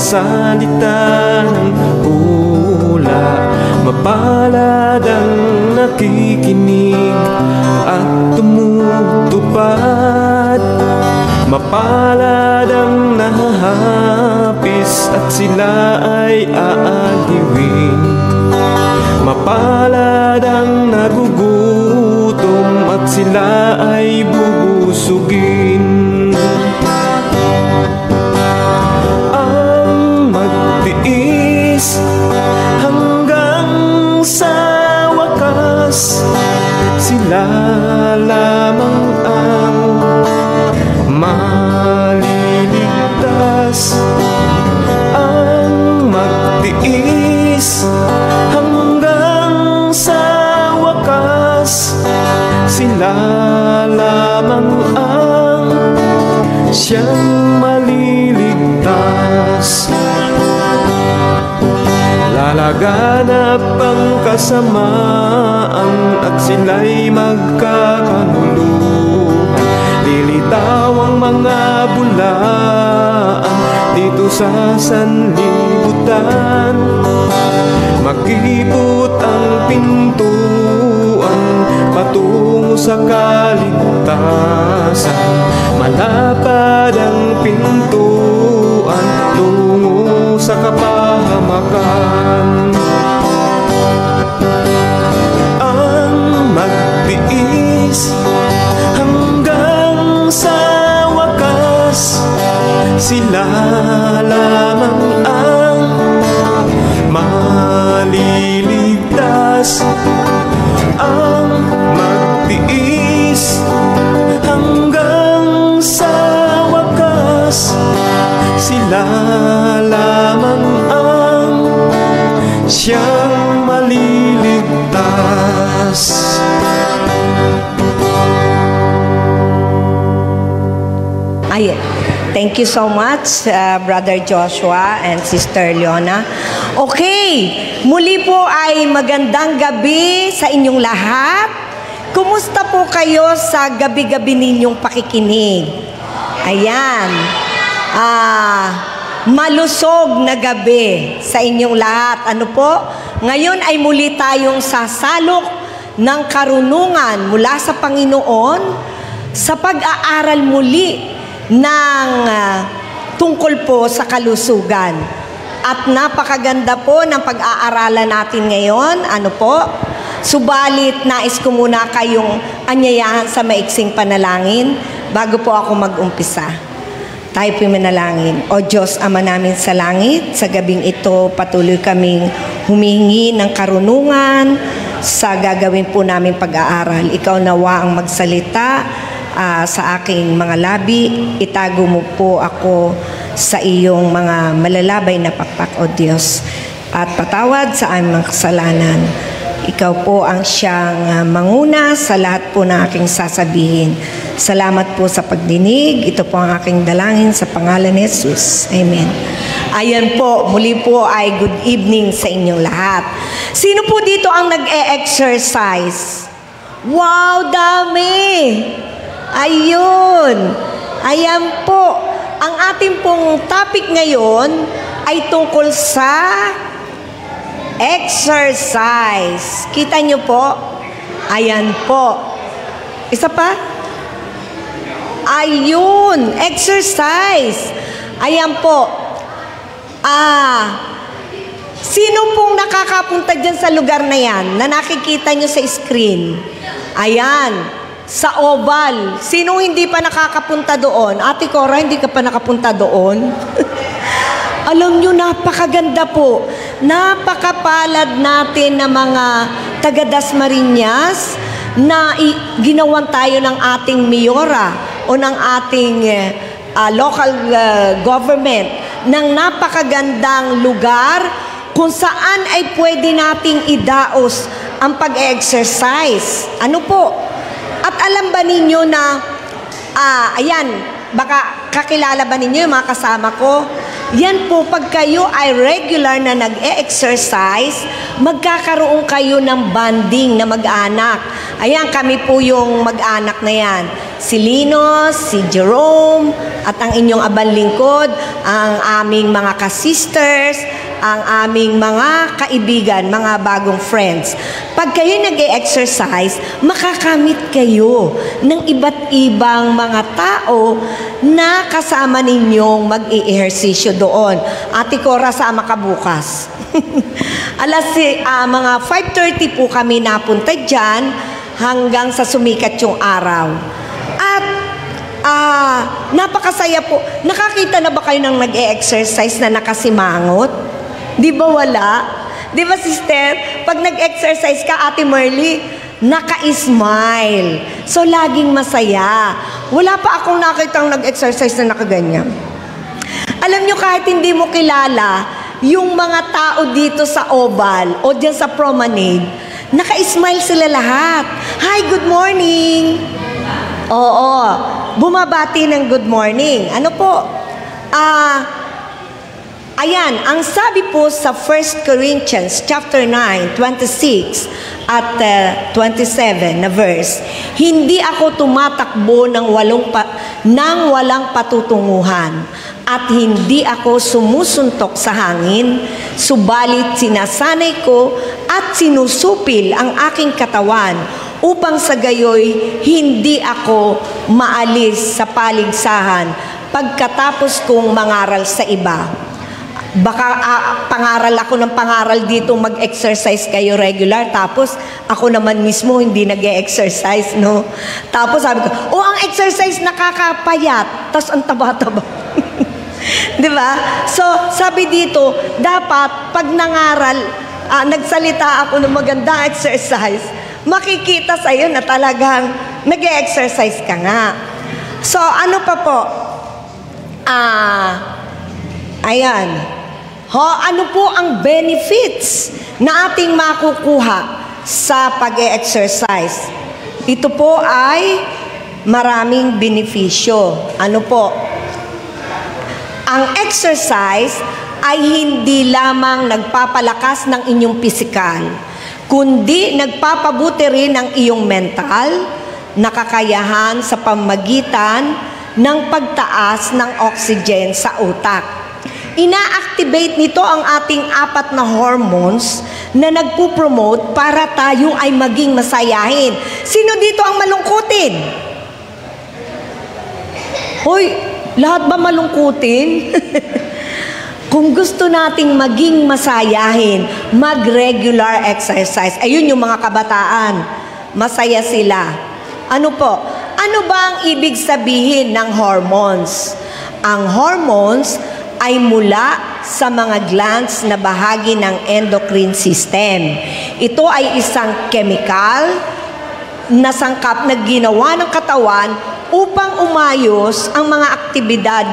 salita ng hula. Mapalad ang nakikinig at tumutupad. Mapalad ang nahahapis at sila ay aaliwin. Mapalad ang nagugutom at sila ay bubusugin. Ang magtiis hanggang sa wakas, sila lamang ang maliligtas. Ang magtiis hanggang sa wakas, sila lamang ang siyang maliligtas. Lalaganap ang kasamaan at sila'y magkakanuluhan. Lilitaw ang mga bulaan dito sa sanlibutan. Makipot ang pintuan patungo sa kaligtasan. Malapad ang pintuan tungo sa kapahamakan. Ang magtiis hanggang sa wakas, sila lamang ang maliligtas. Ang magtiis hanggang sa wakas, sila lamang ang siyang maliligtas. Ay, thank you so much, Brother Joshua and Sister Leona. Okay, muli po ay magandang gabi sa inyong lahat. Kumusta po kayo sa gabi-gabi ninyong pakikinig? Ayan, malusog na gabi sa inyong lahat. Ano po? Ngayon ay muli tayong sasalok ng karunungan mula sa Panginoon sa pag-aaral muli ng tungkol po sa kalusugan. At napakaganda po ng pag-aaralan natin ngayon. Ano po? Subalit, nais ko muna kayong anyayahan sa maiksing panalangin bago po ako mag-umpisa. Tayo po manalangin. O Diyos, Ama namin sa langit, sa gabing ito patuloy kaming humingi ng karunungan sa gagawin po naming pag-aaral. Ikaw nawa ang magsalita sa aking mga labi. Itago mo po ako sa iyong mga malalabay na pakpak, O Diyos, at patawad sa aming mga kasalanan. Ikaw po ang siyang manguna sa lahat po na aking sasabihin. Salamat po sa pagdinig. Ito po ang aking dalangin sa pangalan ni Jesus. Amen. Ayan po, muli po ay good evening sa inyong lahat. Sino po dito ang nag-e-exercise? Wow, dami! Ayun! Ayan po. Ang ating pong topic ngayon ay tungkol sa exercise. Kita nyo po? Ayan po. Isa pa? Ayun! Exercise! Ayan po. Sino pong nakakapunta dyan sa lugar na yan na nakikita nyo sa screen? Ayan. Sa Oval. Sino hindi pa nakakapunta doon? Ate Cora, hindi ka pa nakapunta doon? Alam nyo, napakaganda po. Napakapalad natin na mga taga Dasmariñas na ginawan tayo ng ating mayora o ng ating local government ng napakagandang lugar kung saan ay pwede nating idaos ang pag-exercise. Ano po? At alam ba ninyo na, ayan, baka kakilala ba ninyo yung mga kasama ko? Yan po, pag kayo ay regular na nag-e-exercise, magkakaroon kayo ng bonding na mag-anak. Ayan, kami po yung mag-anak na yan. Si Linos, si Jerome, at ang inyong abang lingkod, ang aming mga ka-sisters, ang aming mga kaibigan, mga bagong friends. Pag kayo nag-e-exercise, makakamit kayo ng iba't ibang mga tao na kasama ninyong mag-i-ehersisyo doon. Ate Cora, sama ka bukas. Mga 5:30 po kami napunta dyan hanggang sa sumikat yung araw. At napakasaya po. Nakakita na ba kayo ng nag-e-exercise na nakasimangot? Di ba wala? Di ba, sister? Pag nag-exercise ka, Ate Merly, naka-smile. So, laging masaya. Wala pa akong nakitang nag-exercise na nakaganyan. Alam nyo, kahit hindi mo kilala, yung mga tao dito sa Oval o dyan sa Promenade, naka-smile sila lahat. Hi, good morning! Oo, bumabati ng good morning. Ano po? Ayan, ang sabi po sa 1 Corinthians chapter 9, 26 at 27 na verse, hindi ako tumatakbo ng walang patutunguhan at hindi ako sumusuntok sa hangin, subalit sinasanay ko at sinusupil ang aking katawan upang sa gayoy hindi ako maalis sa paligsahan pagkatapos kong mangaral sa iba. Baka pangaral ako ng pangaral dito, mag-exercise kayo regular, tapos ako naman mismo hindi nag-e-exercise, no? Tapos sabi ko, ang exercise nakakapayat, tapos ang taba-taba. Di ba? So, sabi dito, dapat pag nangaral, nagsalita ako ng magandang exercise, makikita sa'yo na talagang nag-e-exercise ka nga. So, ano pa po? Ayan. Ano po ang benefits na ating makukuha sa pag-e-exercise? Ito po ay maraming benepisyo. Ano po? Ang exercise ay hindi lamang nagpapalakas ng inyong pisikal, kundi nagpapabuti rin ng iyong mental na kakayahan sa pamagitan ng pagtaas ng oxygen sa utak. Ina-activate nito ang ating 4 na hormones na nagpo-promote para tayo ay maging masayahin. Sino dito ang malungkutin? Hoy, lahat ba malungkutin? Kung gusto nating maging masayahin, mag-regular exercise. Ayun yung mga kabataan. Masaya sila. Ano po? Ano ba ang ibig sabihin ng hormones? Ang hormones ay mula sa mga glands na bahagi ng endocrine system. Ito ay isang chemical na sangkap na ginawa ng katawan upang umayos ang mga aktibidad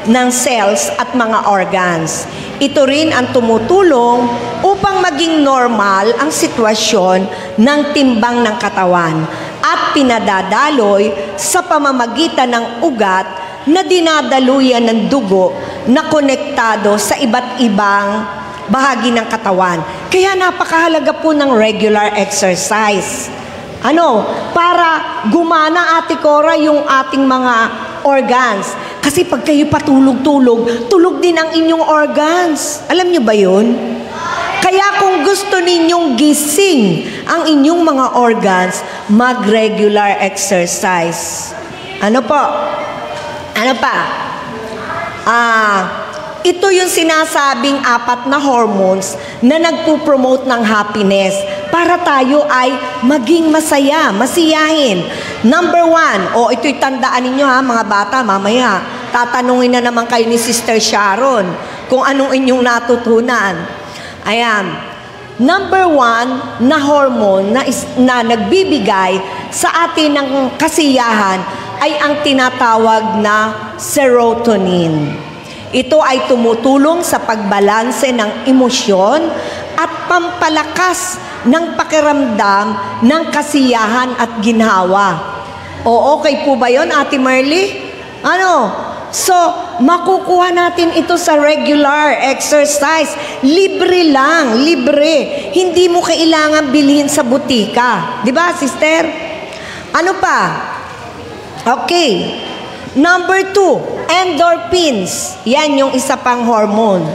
ng cells at mga organs. Ito rin ang tumutulong upang maging normal ang sitwasyon ng timbang ng katawan at pinadadaloy sa pamamagitan ng ugat na dinadaluyan ng dugo na konektado sa iba't ibang bahagi ng katawan. Kaya napakahalaga po ng regular exercise. Para gumana, Ate Cora, yung ating mga organs. Kasi pag kayo patulog-tulog, tulog din ang inyong organs. Alam niyo ba yun? Kaya kung gusto ninyong gising ang inyong mga organs, mag-regular exercise. Ano po? Ano pa? Ito yung sinasabing 4 na hormones na nagpo-promote ng happiness para tayo ay maging masaya, masiyahin. Number 1, ito'y tandaan ninyo mga bata, mamaya, tatanungin na naman kayo ni Sister Sharon kung anong inyong natutunan. Ayan. Number 1 na hormone na nagbibigay sa atin ng kasiyahan ay ang tinatawag na serotonin. Ito ay tumutulong sa pagbalanse ng emosyon at pampalakas ng pakiramdam ng kasiyahan at ginhawa. Okay po ba yun, Ate Merly? So, makukuha natin ito sa regular exercise. Libre lang, libre. Hindi mo kailangan bilhin sa butika. Di ba, sister? Ano pa? Okay. Number 2, endorphins. Yan yung isa pang hormone.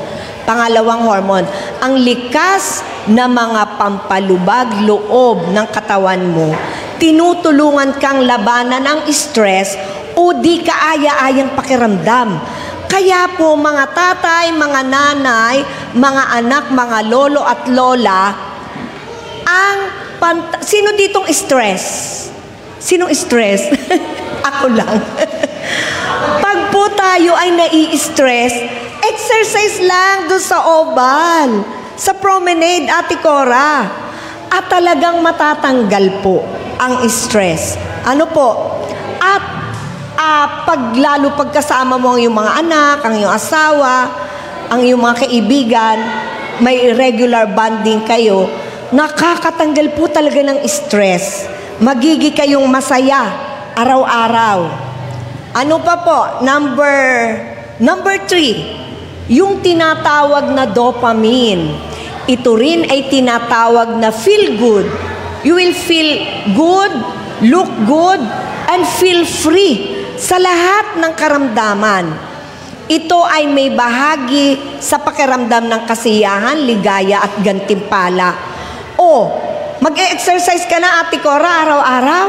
Pangalawang hormone. Ang likas na mga pampalubag loob ng katawan mo, tinutulungan kang labanan ang stress o di kaaya-ayang pakiramdam. Kaya po mga tatay, mga nanay, mga anak, mga lolo at lola, sino ditong stress? Sinong stress? Ako lang. Pag po tayo ay nai-stress, exercise lang doon sa oval, sa promenade, Ate Cora. At talagang matatanggal po ang stress. Ano po? At lalo pagkasama mo ang iyong mga anak, ang iyong asawa, ang iyong mga kaibigan, may regular bonding kayo, nakakatanggal po talaga ng stress. Magigi kayong masaya araw-araw. Ano pa po? Number 3, yung tinatawag na dopamine. Ito rin ay tinatawag na feel good. You will feel good, look good, and feel free sa lahat ng karamdaman. Ito ay may bahagi sa pakiramdam ng kasiyahan, ligaya at gantimpala. O, mag-e-exercise ka na, Ate Cora, araw-araw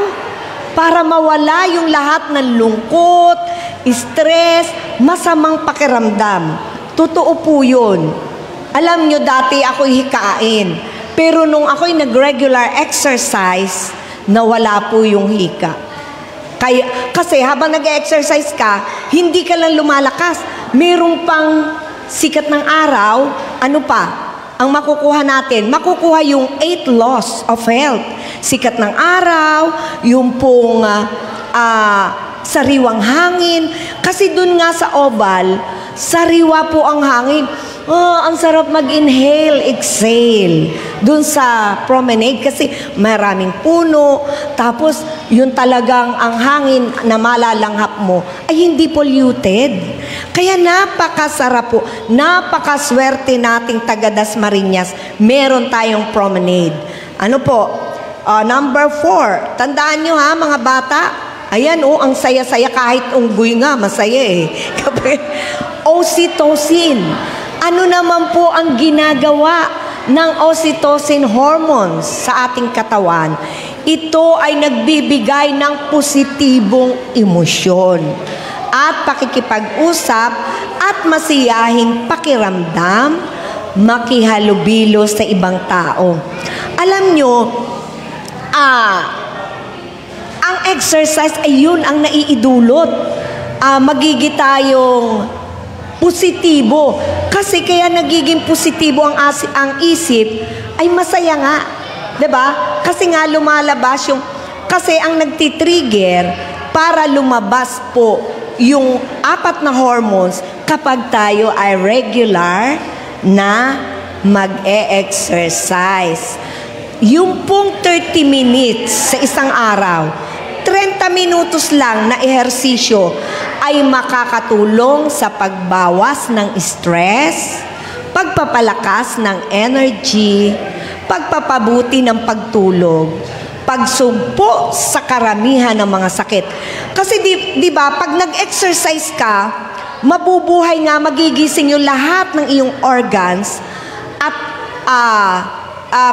para mawala yung lahat ng lungkot, stress, masamang pakiramdam. Totoo po yun. Alam nyo, dati ako'y hikain. Pero nung ako'y nag-regular exercise, nawala po yung hika. Kasi habang nag-exercise ka, hindi ka lang lumalakas. Merong pang sikat ng araw, ano pa? Ang makukuha natin, makukuha yung 8 laws of health. Sikat ng araw, yung pong sariwang hangin. Kasi dun nga sa oval, sariwa po ang hangin. Ang sarap mag-inhale, exhale. Dun sa promenade kasi maraming puno. Tapos, yun talagang ang hangin na malalanghap mo ay hindi polluted. Kaya napakasarap po. Napakaswerte nating taga Dasmariñas. Meron tayong promenade. Ano po? Number 4. Tandaan nyo ha, mga bata. Ayan, ang saya-saya kahit unggoy nga, masaya eh. Oxytocin. Ano naman po ang ginagawa ng oxytocin hormones sa ating katawan? Ito ay nagbibigay ng positibong emosyon at pakikipag-usap at masiyahing pakiramdam, makihalubilo sa ibang tao. Alam nyo, ang exercise ay yun ang naiidulot. Magigi tayong positibo. Kasi kaya nagiging positibo ang isip, ay masaya nga. 'Di ba? Kasi nga lumalabas kasi ang nagtitrigger para lumabas po yung 4 na hormones kapag tayo ay regular na mag-e-exercise. Yung pong 30 minutes sa isang araw, 30 minutos lang na ehersisyo ay makakatulong sa pagbawas ng stress, pagpapalakas ng energy, pagpapabuti ng pagtulog, pagsugpo sa karamihan ng mga sakit. Kasi di ba, pag nag-exercise ka, mabubuhay nga, magigising yung lahat ng iyong organs at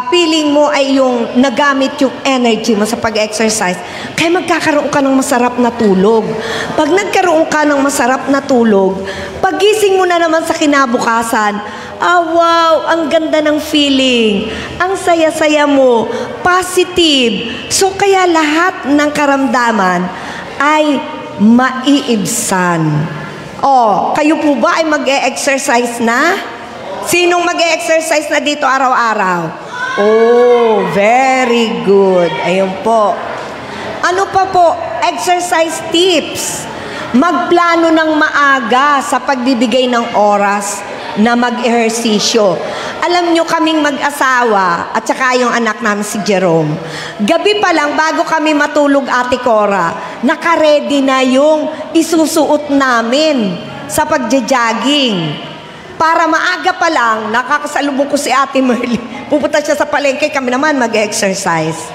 feeling mo ay yung nagamit yung energy mo sa pag-exercise, kaya magkakaroon ka ng masarap na tulog. Pag nagkaroon ka ng masarap na tulog, pagising mo na naman sa kinabukasan, wow, ang ganda ng feeling, ang saya-saya mo, positive. So kaya lahat ng karamdaman ay maiibsan. Kayo po ba ay mag-e-exercise na? Sinong mag-e-exercise na dito araw-araw? Very good. Ayun po. Ano pa po? Exercise tips. Magplano ng maaga sa pagbibigay ng oras na mag-ehersisyo. Alam nyo, kaming mag-asawa at saka yung anak namin si Jerome, gabi pa lang bago kami matulog, Ate Cora, naka-ready na yung isusuot namin sa pagja-jogging. Para maaga pa lang, nakakasalubong ko si Ate Merly. Pupunta siya sa palengke, kami naman mag-exercise.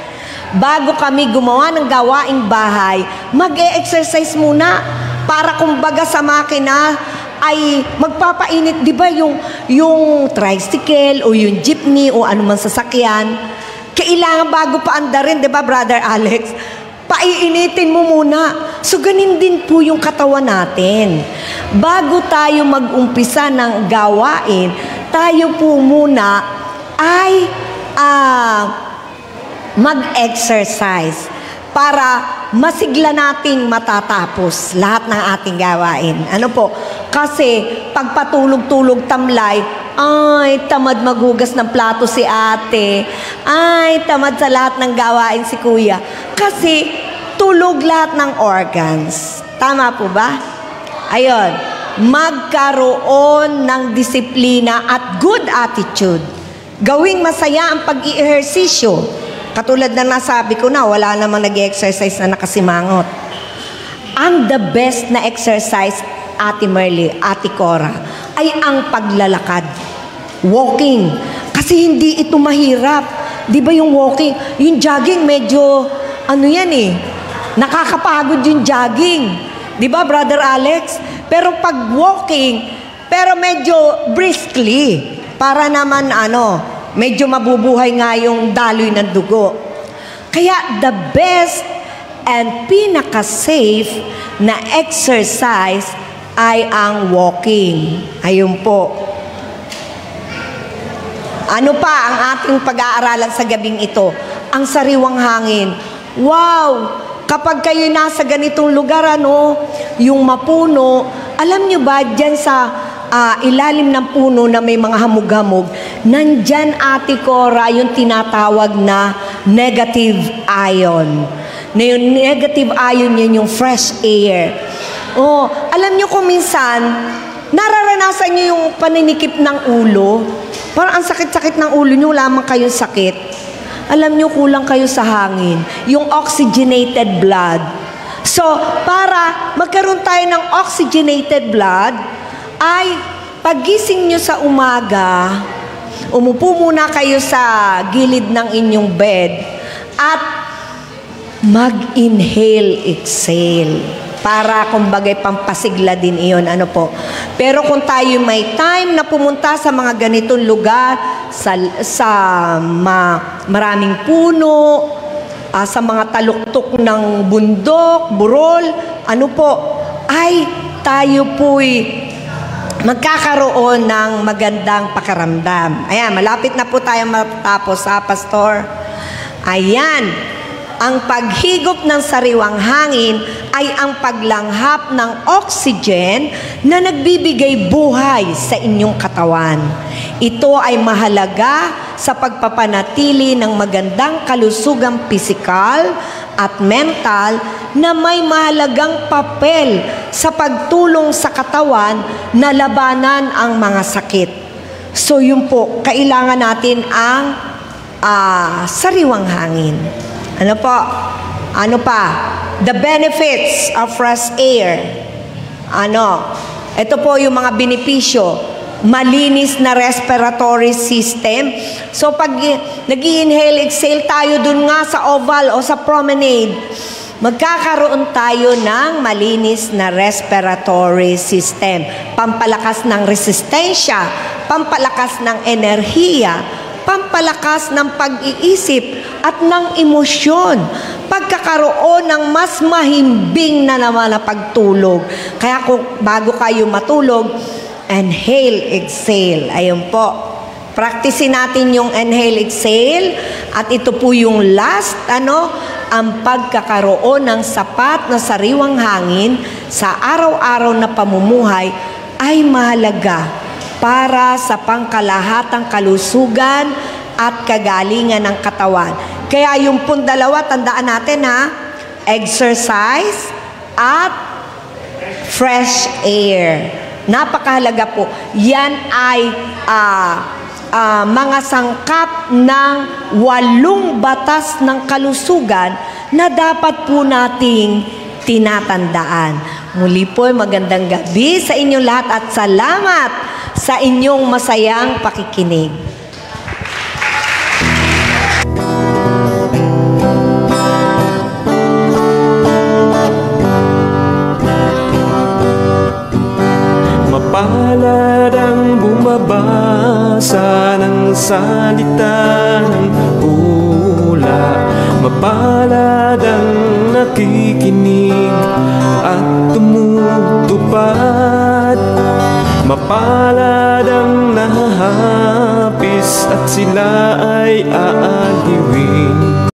Bago kami gumawa ng gawaing bahay, mag-exercise muna. para kumbaga sa makina ay magpapainit, di ba yung tricycle o yung jeepney o anumang sasakyan, kailangan bago pa andarin, di ba Brother Alex? Paiinitin mo muna. So ganin din po yung katawan natin. Bago tayo mag-umpisa ng gawain, tayo po muna ay mag-exercise para masigla nating matatapos lahat ng ating gawain. Ano po? Kasi pag patulog-tulog tamlay, ay, tamad maghugas ng plato si ate. Ay, tamad sa lahat ng gawain si kuya. Kasi tulog lahat ng organs. Tama po ba? Ayun, magkaroon ng disiplina at good attitude. Gawing masaya ang pag-i-ehersisyo. Katulad na nasabi ko na, wala namang nag-exercise na nakasimangot. Ang the best na exercise, Ate Merly, Ate Cora, ay ang paglalakad. Walking. Kasi hindi ito mahirap. Di ba yung walking? Yung jogging, medyo, ano yan eh, nakakapagod yung jogging. Di ba, Brother Alex? Pero pag walking, pero medyo briskly, para naman medyo mabubuhay nga yung daloy ng dugo. Kaya the best and pinaka-safe na exercise ay ang walking. Ayun po. Ano pa ang ating pag-aaralan sa gabing ito? Ang sariwang hangin. Wow! Kapag kayo nasa ganitong lugar, yung mapuno, alam nyo ba, dyan sa ilalim ng puno na may mga hamog-hamog, nandyan, Ate Cora, yung tinatawag na negative ion. Na yung negative ion yun yung fresh air. Alam nyo kung minsan, nararanasan nyo yung paninikip ng ulo. Parang ang sakit-sakit ng ulo nyo, lamang kayong sakit. Alam nyo, kulang kayo sa hangin. Yung oxygenated blood. So, para magkaroon tayo ng oxygenated blood, ay paggising nyo sa umaga, umupo muna kayo sa gilid ng inyong bed at mag-inhale, exhale. Para kumbagay pampasigla din iyon. Pero kung tayo may time na pumunta sa mga ganitong lugar, maraming puno, sa mga taluktok ng bundok, burol, ay tayo po'y magkakaroon ng magandang pakiramdam. Ayan, malapit na po tayo matapos, Pastor. Ayan, ang paghigop ng sariwang hangin ay ang paglanghap ng oxygen na nagbibigay buhay sa inyong katawan. Ito ay mahalaga sa pagpapanatili ng magandang kalusugang pisikal at mental na may mahalagang papel sa pagtulong sa katawan na labanan ang mga sakit. So yun po, kailangan natin ang sariwang hangin. Ano pa? The benefits of fresh air. Ito po yung mga benepisyo. Malinis na respiratory system. So pag nag-i-inhale, exhale tayo dun nga sa oval o sa promenade, magkakaroon tayo ng malinis na respiratory system. Pampalakas ng resistensya, pampalakas ng enerhiya, pampalakas ng pag-iisip at ng emosyon, pagkakaroon ng mas mahimbing na naman na pagtulog. Kaya kung bago kayo matulog, inhale, exhale. Ayun po. Practicein natin yung inhale, exhale. At ito po yung last, ang pagkakaroon ng sapat na sariwang hangin sa araw-araw na pamumuhay ay mahalaga para sa pangkalahatang kalusugan at kagalingan ng katawan. Kaya yung pong dalawa, tandaan natin exercise at fresh air. Napakahalaga po. Yan ay mga sangkap ng 8 batas ng kalusugan na dapat po nating tinatandaan. Muli po, magandang gabi sa inyong lahat at salamat sa inyong masayang pakikinig. salita ng hula. Mapalad ang nakikinig at tumutupad. Mapalad ang nahahapis at sila